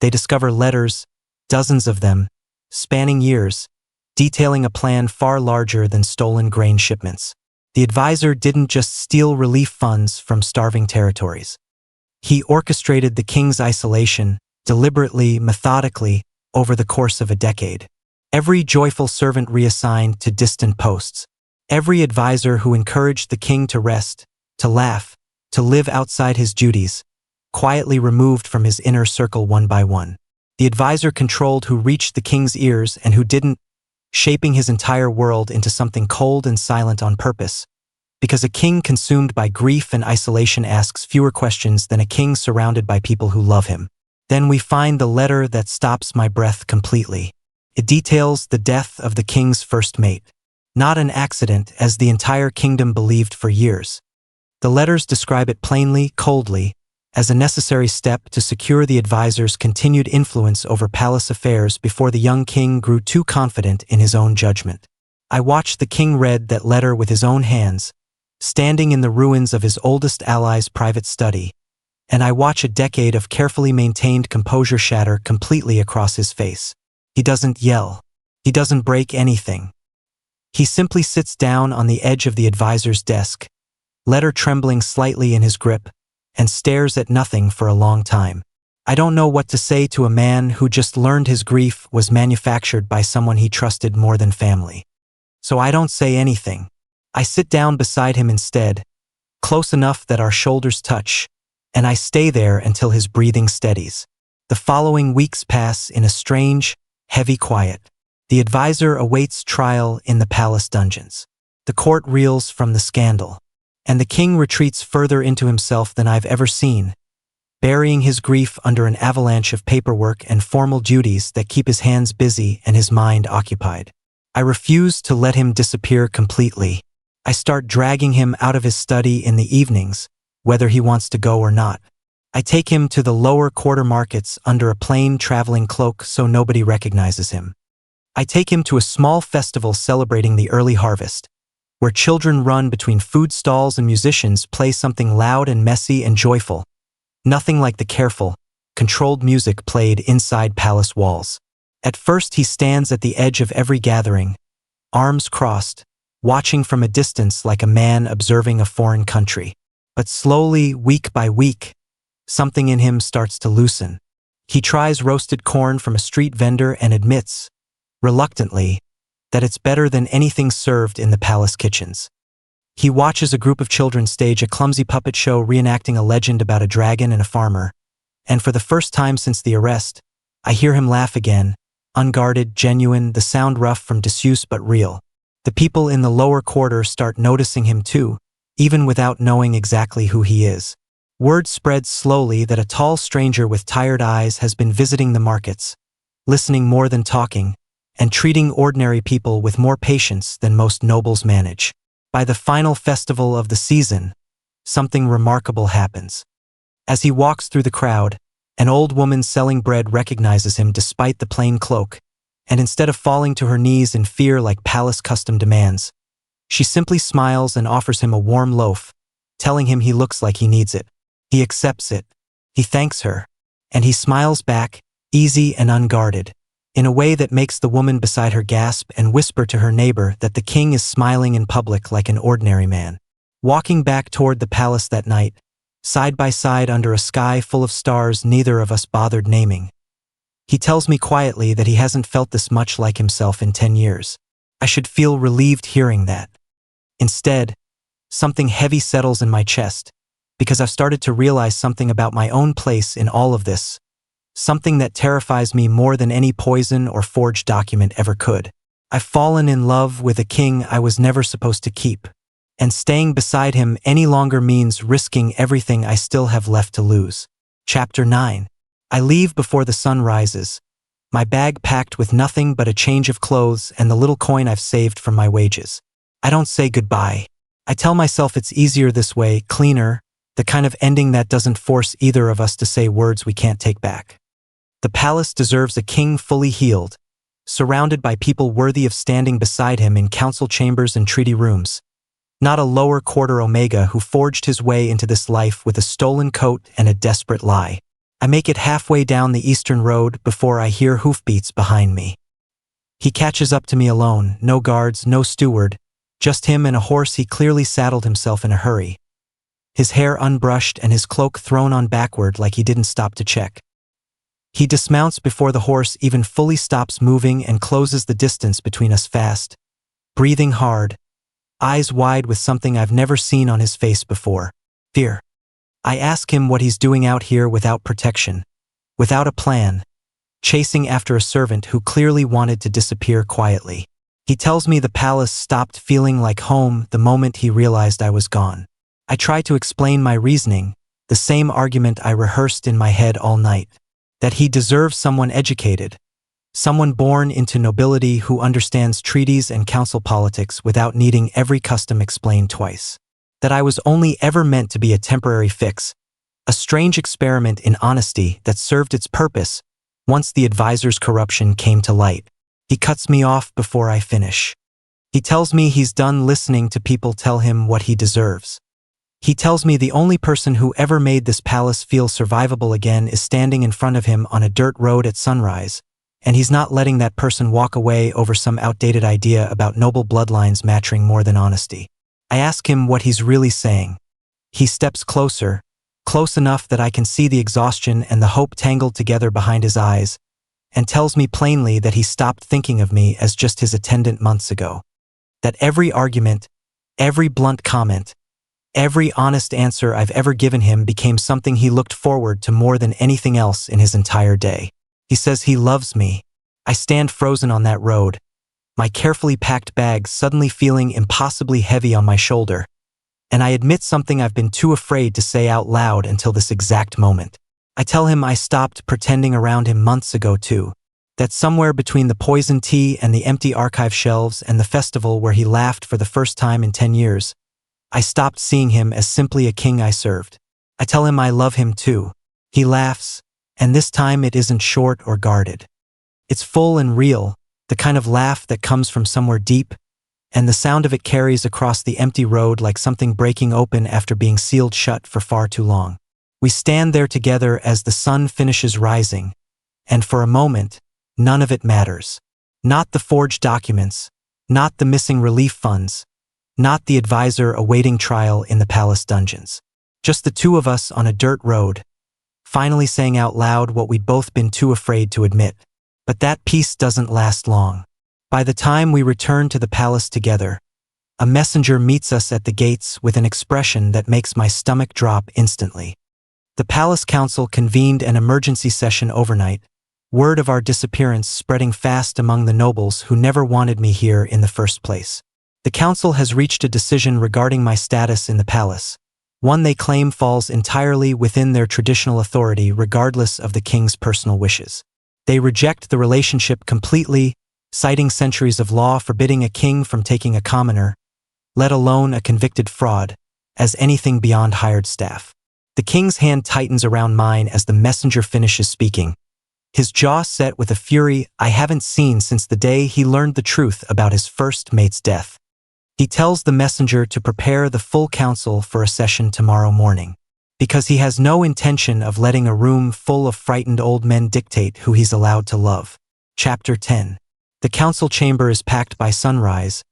they discover letters, dozens of them, spanning years, detailing a plan far larger than stolen grain shipments. The advisor didn't just steal relief funds from starving territories. He orchestrated the king's isolation, deliberately, methodically, over the course of a decade. Every joyful servant reassigned to distant posts. Every advisor who encouraged the king to rest, to laugh, to live outside his duties, quietly removed from his inner circle one by one. The advisor controlled who reached the king's ears and who didn't, shaping his entire world into something cold and silent on purpose. Because a king consumed by grief and isolation asks fewer questions than a king surrounded by people who love him. Then we find the letter that stops my breath completely. It details the death of the king's first mate. Not an accident, as the entire kingdom believed for years. The letters describe it plainly, coldly, as a necessary step to secure the advisor's continued influence over palace affairs before the young king grew too confident in his own judgment. I watched the king read that letter with his own hands, standing in the ruins of his oldest ally's private study, and I watch a decade of carefully maintained composure shatter completely across his face. He doesn't yell. He doesn't break anything. He simply sits down on the edge of the advisor's desk, letter trembling slightly in his grip, and stares at nothing for a long time. I don't know what to say to a man who just learned his grief was manufactured by someone he trusted more than family. So I don't say anything. I sit down beside him instead, close enough that our shoulders touch, and I stay there until his breathing steadies. The following weeks pass in a strange, heavy quiet. The advisor awaits trial in the palace dungeons. The court reels from the scandal, and the king retreats further into himself than I've ever seen, burying his grief under an avalanche of paperwork and formal duties that keep his hands busy and his mind occupied. I refuse to let him disappear completely. I start dragging him out of his study in the evenings, whether he wants to go or not. I take him to the lower quarter markets under a plain traveling cloak so nobody recognizes him. I take him to a small festival celebrating the early harvest, where children run between food stalls and musicians play something loud and messy and joyful, nothing like the careful, controlled music played inside palace walls. At first he stands at the edge of every gathering, arms crossed, watching from a distance like a man observing a foreign country. But slowly, week by week, something in him starts to loosen. He tries roasted corn from a street vendor and admits, reluctantly, that it's better than anything served in the palace kitchens. He watches a group of children stage a clumsy puppet show reenacting a legend about a dragon and a farmer, and for the first time since the arrest, I hear him laugh again, unguarded, genuine, the sound rough from disuse but real. The people in the lower quarter start noticing him too, even without knowing exactly who he is. Word spreads slowly that a tall stranger with tired eyes has been visiting the markets, listening more than talking, and treating ordinary people with more patience than most nobles manage. By the final festival of the season, something remarkable happens. As he walks through the crowd, an old woman selling bread recognizes him despite the plain cloak, and instead of falling to her knees in fear like palace custom demands, she simply smiles and offers him a warm loaf, telling him he looks like he needs it. He accepts it. He thanks her, and he smiles back, easy and unguarded, in a way that makes the woman beside her gasp and whisper to her neighbor that the king is smiling in public like an ordinary man. Walking back toward the palace that night, side by side under a sky full of stars neither of us bothered naming. He tells me quietly that he hasn't felt this much like himself in 10 years. I should feel relieved hearing that. Instead, something heavy settles in my chest, because I've started to realize something about my own place in all of this, something that terrifies me more than any poison or forged document ever could. I've fallen in love with a king I was never supposed to keep, and staying beside him any longer means risking everything I still have left to lose. Chapter 9. I leave before the sun rises, my bag packed with nothing but a change of clothes and the little coin I've saved from my wages. I don't say goodbye. I tell myself it's easier this way, cleaner, the kind of ending that doesn't force either of us to say words we can't take back. The palace deserves a king fully healed, surrounded by people worthy of standing beside him in council chambers and treaty rooms. Not a lower quarter Omega who forged his way into this life with a stolen coat and a desperate lie. I make it halfway down the eastern road before I hear hoofbeats behind me. He catches up to me alone, no guards, no steward, just him and a horse he clearly saddled himself in a hurry. His hair unbrushed and his cloak thrown on backward like he didn't stop to check. He dismounts before the horse even fully stops moving and closes the distance between us fast, breathing hard, eyes wide with something I've never seen on his face before, fear. I ask him what he's doing out here without protection, without a plan, chasing after a servant who clearly wanted to disappear quietly. He tells me the palace stopped feeling like home the moment he realized I was gone. I try to explain my reasoning, the same argument I rehearsed in my head all night. That he deserves someone educated, someone born into nobility who understands treaties and council politics without needing every custom explained twice. That I was only ever meant to be a temporary fix, a strange experiment in honesty that served its purpose once the advisor's corruption came to light. He cuts me off before I finish. He tells me he's done listening to people tell him what he deserves. He tells me the only person who ever made this palace feel survivable again is standing in front of him on a dirt road at sunrise, and he's not letting that person walk away over some outdated idea about noble bloodlines matching more than honesty. I ask him what he's really saying. He steps closer, close enough that I can see the exhaustion and the hope tangled together behind his eyes, and tells me plainly that he stopped thinking of me as just his attendant months ago. That every argument, every blunt comment, every honest answer I've ever given him became something he looked forward to more than anything else in his entire day. He says he loves me. I stand frozen on that road, my carefully packed bag suddenly feeling impossibly heavy on my shoulder, and I admit something I've been too afraid to say out loud until this exact moment. I tell him I stopped pretending around him months ago too, that somewhere between the poison tea and the empty archive shelves and the festival where he laughed for the first time in 10 years, I stopped seeing him as simply a king I served. I tell him I love him too. He laughs, and this time it isn't short or guarded. It's full and real, the kind of laugh that comes from somewhere deep, and the sound of it carries across the empty road like something breaking open after being sealed shut for far too long. We stand there together as the sun finishes rising, and for a moment, none of it matters. Not the forged documents, not the missing relief funds, not the advisor awaiting trial in the palace dungeons. Just the two of us on a dirt road, finally saying out loud what we'd both been too afraid to admit. But that peace doesn't last long. By the time we return to the palace together, a messenger meets us at the gates with an expression that makes my stomach drop instantly. The palace council convened an emergency session overnight, word of our disappearance spreading fast among the nobles who never wanted me here in the first place. The council has reached a decision regarding my status in the palace, one they claim falls entirely within their traditional authority regardless of the king's personal wishes. They reject the relationship completely, citing centuries of law forbidding a king from taking a commoner, let alone a convicted fraud, as anything beyond hired staff. The king's hand tightens around mine as the messenger finishes speaking, his jaw set with a fury I haven't seen since the day he learned the truth about his first mate's death. He tells the messenger to prepare the full council for a session tomorrow morning, because he has no intention of letting a room full of frightened old men dictate who he's allowed to love. Chapter 10. The council chamber is packed by sunrise,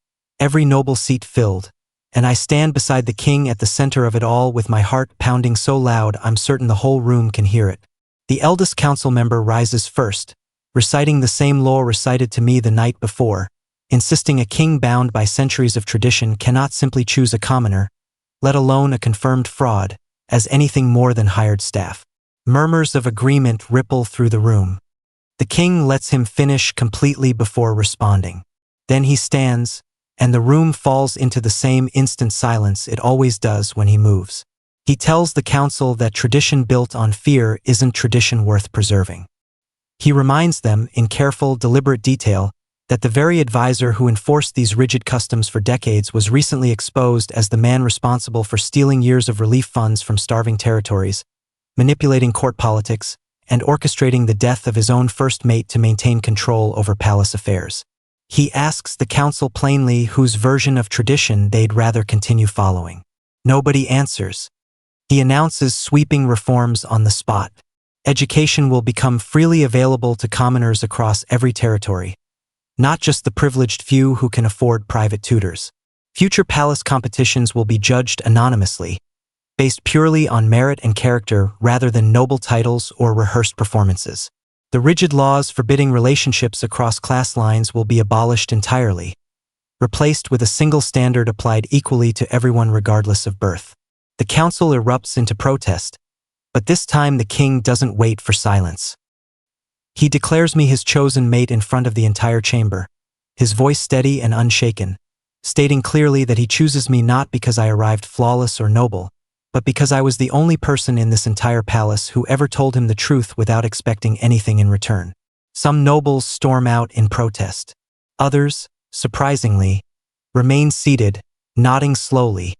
every noble seat filled, and I stand beside the king at the center of it all with my heart pounding so loud I'm certain the whole room can hear it. The eldest council member rises first, reciting the same law recited to me the night before, insisting a king bound by centuries of tradition cannot simply choose a commoner, let alone a confirmed fraud, as anything more than hired staff. Murmurs of agreement ripple through the room. The king lets him finish completely before responding. Then he stands, and the room falls into the same instant silence it always does when he moves. He tells the council that tradition built on fear isn't tradition worth preserving. He reminds them, in careful, deliberate detail, that the very advisor who enforced these rigid customs for decades was recently exposed as the man responsible for stealing years of relief funds from starving territories, manipulating court politics, and orchestrating the death of his own first mate to maintain control over palace affairs. He asks the council plainly whose version of tradition they'd rather continue following. Nobody answers. He announces sweeping reforms on the spot. Education will become freely available to commoners across every territory, not just the privileged few who can afford private tutors. Future palace competitions will be judged anonymously, based purely on merit and character rather than noble titles or rehearsed performances. The rigid laws forbidding relationships across class lines will be abolished entirely, replaced with a single standard applied equally to everyone regardless of birth. The council erupts into protest, but this time the king doesn't wait for silence. He declares me his chosen mate in front of the entire chamber, his voice steady and unshaken, stating clearly that he chooses me not because I arrived flawless or noble, but because I was the only person in this entire palace who ever told him the truth without expecting anything in return. Some nobles storm out in protest. Others, surprisingly, remain seated, nodding slowly,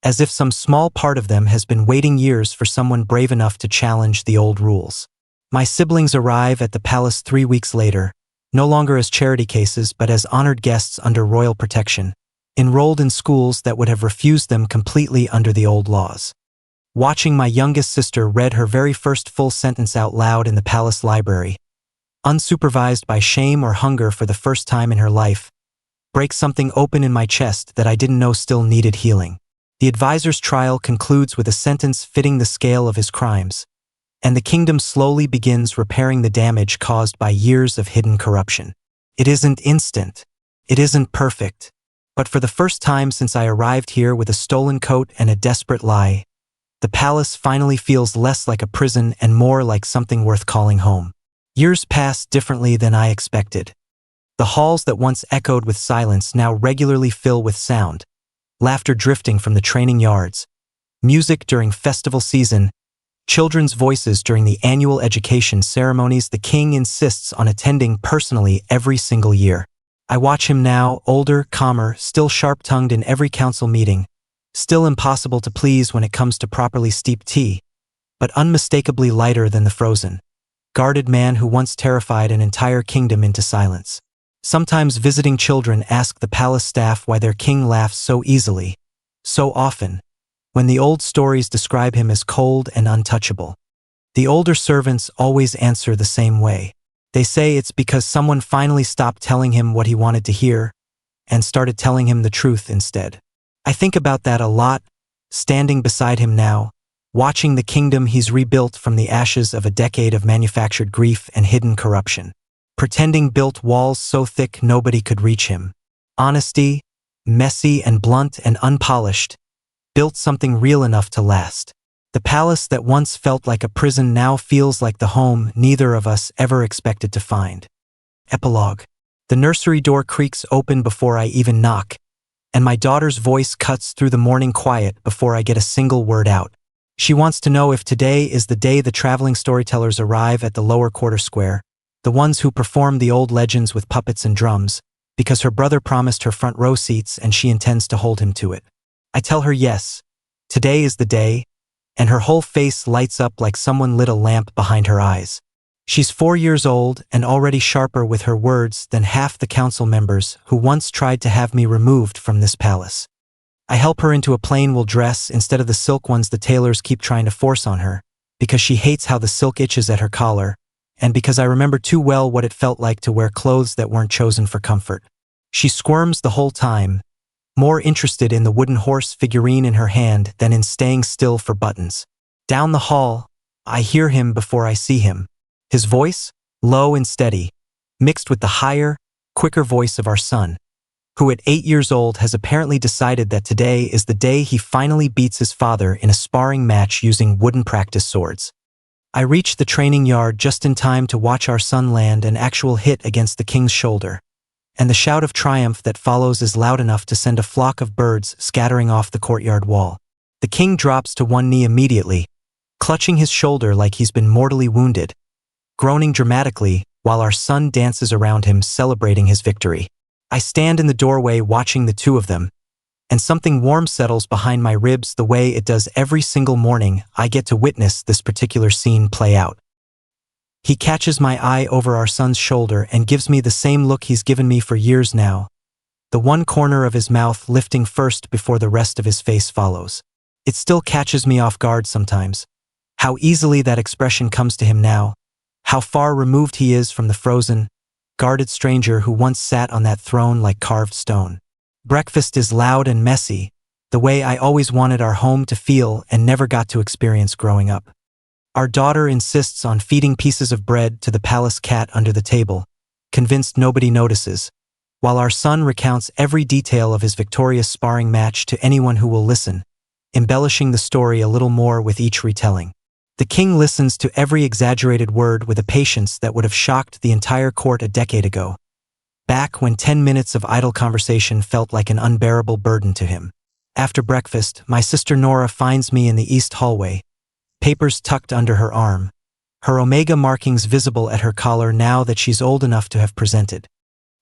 as if some small part of them has been waiting years for someone brave enough to challenge the old rules. My siblings arrive at the palace 3 weeks later, no longer as charity cases but as honored guests under royal protection, enrolled in schools that would have refused them completely under the old laws. Watching my youngest sister read her very first full sentence out loud in the palace library, unsupervised by shame or hunger for the first time in her life, breaks something open in my chest that I didn't know still needed healing. The advisor's trial concludes with a sentence fitting the scale of his crimes, and the kingdom slowly begins repairing the damage caused by years of hidden corruption. It isn't instant. It isn't perfect. But for the first time since I arrived here with a stolen coat and a desperate lie, the palace finally feels less like a prison and more like something worth calling home. Years pass differently than I expected. The halls that once echoed with silence now regularly fill with sound, laughter drifting from the training yards, music during festival season, children's voices during the annual education ceremonies the king insists on attending personally every single year. I watch him now, older, calmer, still sharp-tongued in every council meeting, still impossible to please when it comes to properly steeped tea, but unmistakably lighter than the frozen, guarded man who once terrified an entire kingdom into silence. Sometimes visiting children ask the palace staff why their king laughs so easily, so often, when the old stories describe him as cold and untouchable. The older servants always answer the same way. They say it's because someone finally stopped telling him what he wanted to hear and started telling him the truth instead. I think about that a lot, standing beside him now, watching the kingdom he's rebuilt from the ashes of a decade of manufactured grief and hidden corruption. Pretending built walls so thick nobody could reach him. Honesty, messy and blunt and unpolished, built something real enough to last. The palace that once felt like a prison now feels like the home neither of us ever expected to find. Epilogue. The nursery door creaks open before I even knock, and my daughter's voice cuts through the morning quiet before I get a single word out. She wants to know if today is the day the traveling storytellers arrive at the lower quarter square, the ones who perform the old legends with puppets and drums, because her brother promised her front row seats and she intends to hold him to it. I tell her yes, today is the day, and her whole face lights up like someone lit a lamp behind her eyes. She's 4 years old and already sharper with her words than half the council members who once tried to have me removed from this palace. I help her into a plain wool dress instead of the silk ones the tailors keep trying to force on her, because she hates how the silk itches at her collar, and because I remember too well what it felt like to wear clothes that weren't chosen for comfort. She squirms the whole time, more interested in the wooden horse figurine in her hand than in staying still for buttons. Down the hall, I hear him before I see him. His voice, low and steady, mixed with the higher, quicker voice of our son, who at 8 years old has apparently decided that today is the day he finally beats his father in a sparring match using wooden practice swords. I reach the training yard just in time to watch our son land an actual hit against the king's shoulder, and the shout of triumph that follows is loud enough to send a flock of birds scattering off the courtyard wall. The king drops to one knee immediately, clutching his shoulder like he's been mortally wounded, groaning dramatically while our son dances around him celebrating his victory. I stand in the doorway watching the two of them, and something warm settles behind my ribs the way it does every single morning I get to witness this particular scene play out. He catches my eye over our son's shoulder and gives me the same look he's given me for years now, the one corner of his mouth lifting first before the rest of his face follows. It still catches me off guard sometimes, how easily that expression comes to him now, how far removed he is from the frozen, guarded stranger who once sat on that throne like carved stone. Breakfast is loud and messy, the way I always wanted our home to feel and never got to experience growing up. Our daughter insists on feeding pieces of bread to the palace cat under the table, convinced nobody notices, while our son recounts every detail of his victorious sparring match to anyone who will listen, embellishing the story a little more with each retelling. The king listens to every exaggerated word with a patience that would have shocked the entire court a decade ago, back when 10 minutes of idle conversation felt like an unbearable burden to him. After breakfast, my sister Nora finds me in the east hallway, papers tucked under her arm, her omega markings visible at her collar now that she's old enough to have presented.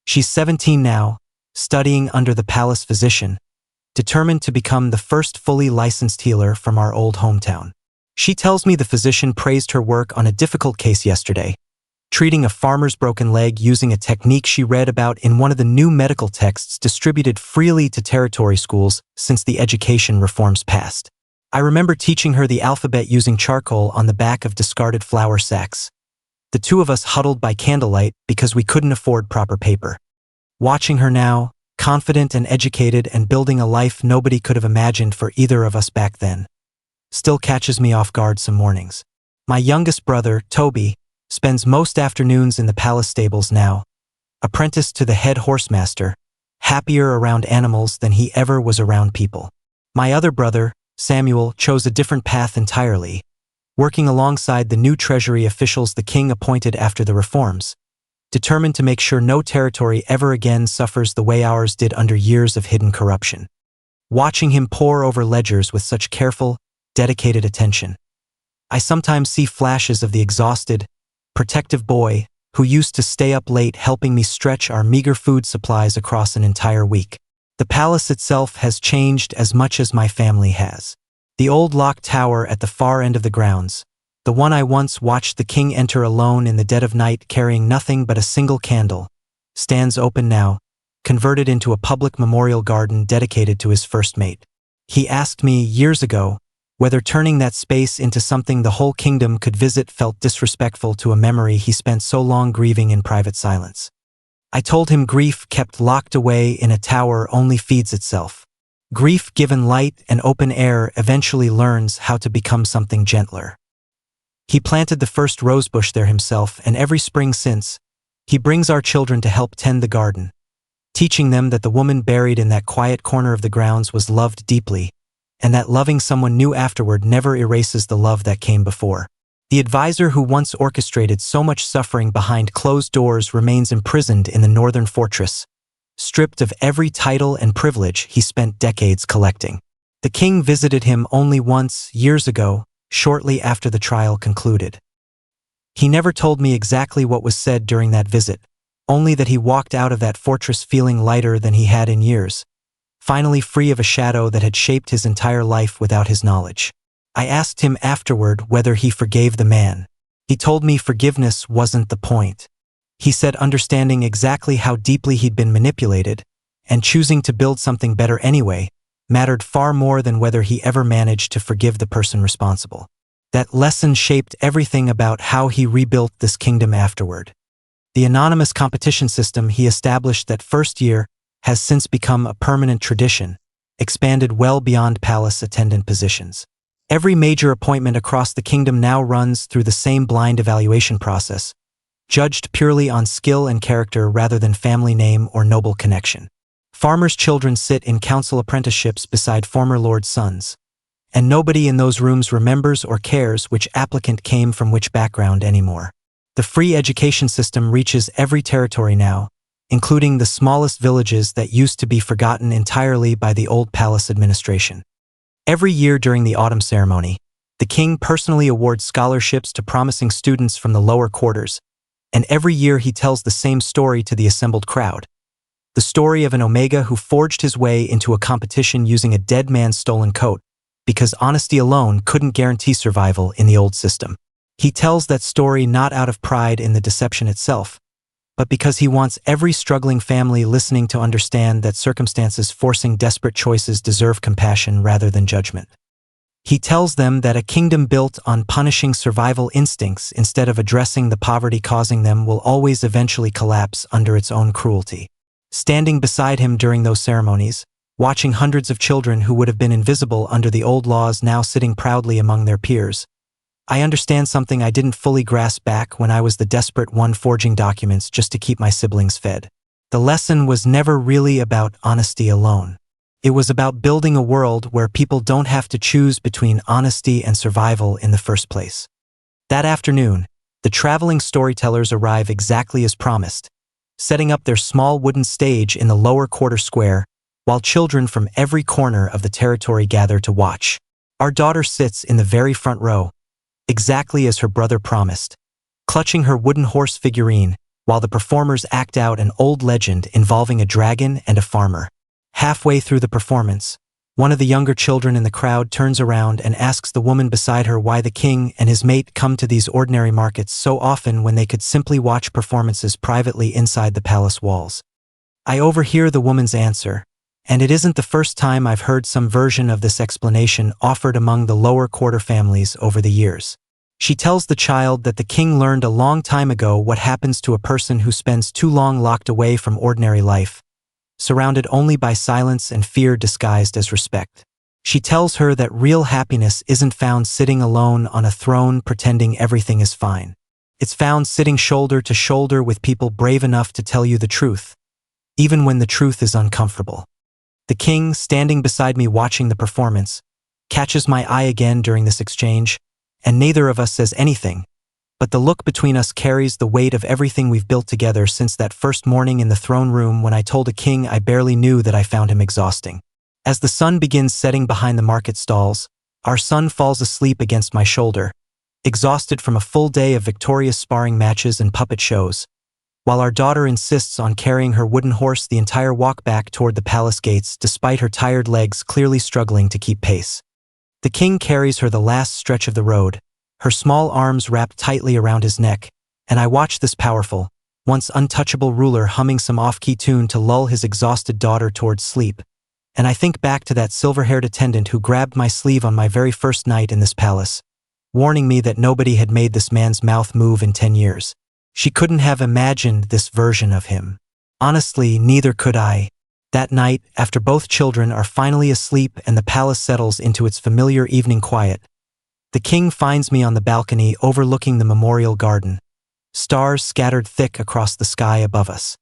She's 17 now, studying under the palace physician, determined to become the first fully licensed healer from our old hometown. She tells me the physician praised her work on a difficult case yesterday, treating a farmer's broken leg using a technique she read about in one of the new medical texts distributed freely to territory schools since the education reforms passed. I remember teaching her the alphabet using charcoal on the back of discarded flour sacks. The two of us huddled by candlelight because we couldn't afford proper paper. Watching her now, confident and educated and building a life nobody could have imagined for either of us back then, still catches me off guard some mornings. My youngest brother, Toby, spends most afternoons in the palace stables now, apprenticed to the head horsemaster, happier around animals than he ever was around people. My other brother, Samuel, chose a different path entirely, working alongside the new treasury officials the king appointed after the reforms, determined to make sure no territory ever again suffers the way ours did under years of hidden corruption. Watching him pore over ledgers with such careful, dedicated attention, I sometimes see flashes of the exhausted, protective boy who used to stay up late helping me stretch our meager food supplies across an entire week. The palace itself has changed as much as my family has. The old locked tower at the far end of the grounds, the one I once watched the king enter alone in the dead of night carrying nothing but a single candle, stands open now, converted into a public memorial garden dedicated to his first mate. He asked me years ago whether turning that space into something the whole kingdom could visit felt disrespectful to a memory he spent so long grieving in private silence. I told him grief kept locked away in a tower only feeds itself. Grief given light and open air eventually learns how to become something gentler. He planted the first rosebush there himself, and every spring since, he brings our children to help tend the garden, teaching them that the woman buried in that quiet corner of the grounds was loved deeply, and that loving someone new afterward never erases the love that came before. The advisor who once orchestrated so much suffering behind closed doors remains imprisoned in the northern fortress, stripped of every title and privilege he spent decades collecting. The king visited him only once, years ago, shortly after the trial concluded. He never told me exactly what was said during that visit, only that he walked out of that fortress feeling lighter than he had in years, finally free of a shadow that had shaped his entire life without his knowledge. I asked him afterward whether he forgave the man. He told me forgiveness wasn't the point. He said understanding exactly how deeply he'd been manipulated, and choosing to build something better anyway, mattered far more than whether he ever managed to forgive the person responsible. That lesson shaped everything about how he rebuilt this kingdom afterward. The anonymous competition system he established that first year has since become a permanent tradition, expanded well beyond palace attendant positions. Every major appointment across the kingdom now runs through the same blind evaluation process, judged purely on skill and character rather than family name or noble connection. Farmers' children sit in council apprenticeships beside former lords' sons, and nobody in those rooms remembers or cares which applicant came from which background anymore. The free education system reaches every territory now, including the smallest villages that used to be forgotten entirely by the old palace administration. Every year during the autumn ceremony, the king personally awards scholarships to promising students from the lower quarters, and every year he tells the same story to the assembled crowd. The story of an Omega who forged his way into a competition using a dead man's stolen coat, because honesty alone couldn't guarantee survival in the old system. He tells that story not out of pride in the deception itself, but because he wants every struggling family listening to understand that circumstances forcing desperate choices deserve compassion rather than judgment. He tells them that a kingdom built on punishing survival instincts instead of addressing the poverty causing them will always eventually collapse under its own cruelty. Standing beside him during those ceremonies, watching hundreds of children who would have been invisible under the old laws now sitting proudly among their peers, I understand something I didn't fully grasp back when I was the desperate one forging documents just to keep my siblings fed. The lesson was never really about honesty alone. It was about building a world where people don't have to choose between honesty and survival in the first place. That afternoon, the traveling storytellers arrive exactly as promised, setting up their small wooden stage in the lower quarter square, while children from every corner of the territory gather to watch. Our daughter sits in the very front row, exactly as her brother promised, clutching her wooden horse figurine, while the performers act out an old legend involving a dragon and a farmer. Halfway through the performance, one of the younger children in the crowd turns around and asks the woman beside her why the king and his mate come to these ordinary markets so often when they could simply watch performances privately inside the palace walls. I overhear the woman's answer, and it isn't the first time I've heard some version of this explanation offered among the lower quarter families over the years. She tells the child that the king learned a long time ago what happens to a person who spends too long locked away from ordinary life, surrounded only by silence and fear disguised as respect. She tells her that real happiness isn't found sitting alone on a throne pretending everything is fine. It's found sitting shoulder to shoulder with people brave enough to tell you the truth, even when the truth is uncomfortable. The king, standing beside me watching the performance, catches my eye again during this exchange, and neither of us says anything, but the look between us carries the weight of everything we've built together since that first morning in the throne room when I told a king I barely knew that I found him exhausting. As the sun begins setting behind the market stalls, our son falls asleep against my shoulder, exhausted from a full day of victorious sparring matches and puppet shows, while our daughter insists on carrying her wooden horse the entire walk back toward the palace gates despite her tired legs clearly struggling to keep pace. The king carries her the last stretch of the road, her small arms wrapped tightly around his neck, and I watch this powerful, once untouchable ruler humming some off-key tune to lull his exhausted daughter towards sleep, and I think back to that silver-haired attendant who grabbed my sleeve on my very first night in this palace, warning me that nobody had made this man's mouth move in 10 years. She couldn't have imagined this version of him. Honestly, neither could I. That night, after both children are finally asleep and the palace settles into its familiar evening quiet, the king finds me on the balcony overlooking the memorial garden, stars scattered thick across the sky above us.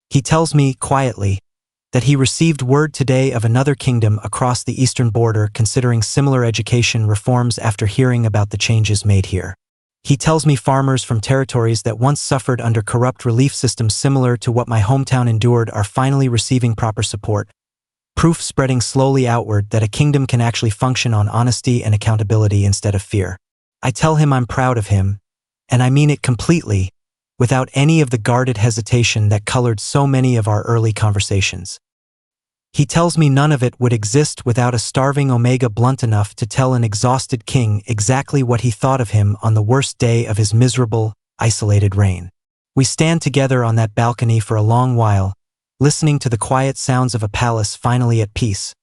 He tells me, quietly, that he received word today of another kingdom across the eastern border considering similar education reforms after hearing about the changes made here. He tells me farmers from territories that once suffered under corrupt relief systems similar to what my hometown endured are finally receiving proper support, proof spreading slowly outward that a kingdom can actually function on honesty and accountability instead of fear. I tell him I'm proud of him, and I mean it completely, without any of the guarded hesitation that colored so many of our early conversations. He tells me none of it would exist without a starving Omega blunt enough to tell an exhausted king exactly what he thought of him on the worst day of his miserable, isolated reign. We stand together on that balcony for a long while, listening to the quiet sounds of a palace finally at peace,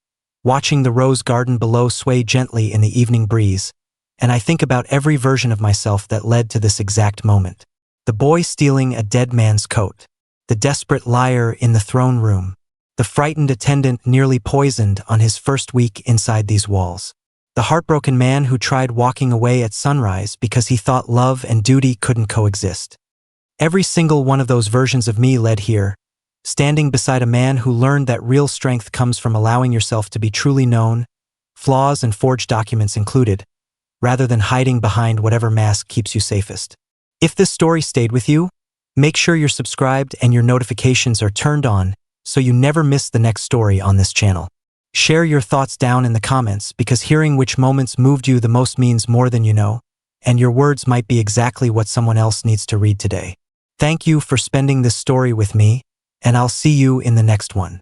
watching the rose garden below sway gently in the evening breeze, and I think about every version of myself that led to this exact moment. The boy stealing a dead man's coat, the desperate liar in the throne room, The frightened attendant nearly poisoned on his first week inside these walls. The heartbroken man who tried walking away at sunrise because he thought love and duty couldn't coexist. Every single one of those versions of me led here, standing beside a man who learned that real strength comes from allowing yourself to be truly known, flaws and forged documents included, rather than hiding behind whatever mask keeps you safest. If this story stayed with you, make sure you're subscribed and your notifications are turned on so you never miss the next story on this channel. Share your thoughts down in the comments because hearing which moments moved you the most means more than you know, and your words might be exactly what someone else needs to read today. Thank you for spending this story with me, and I'll see you in the next one.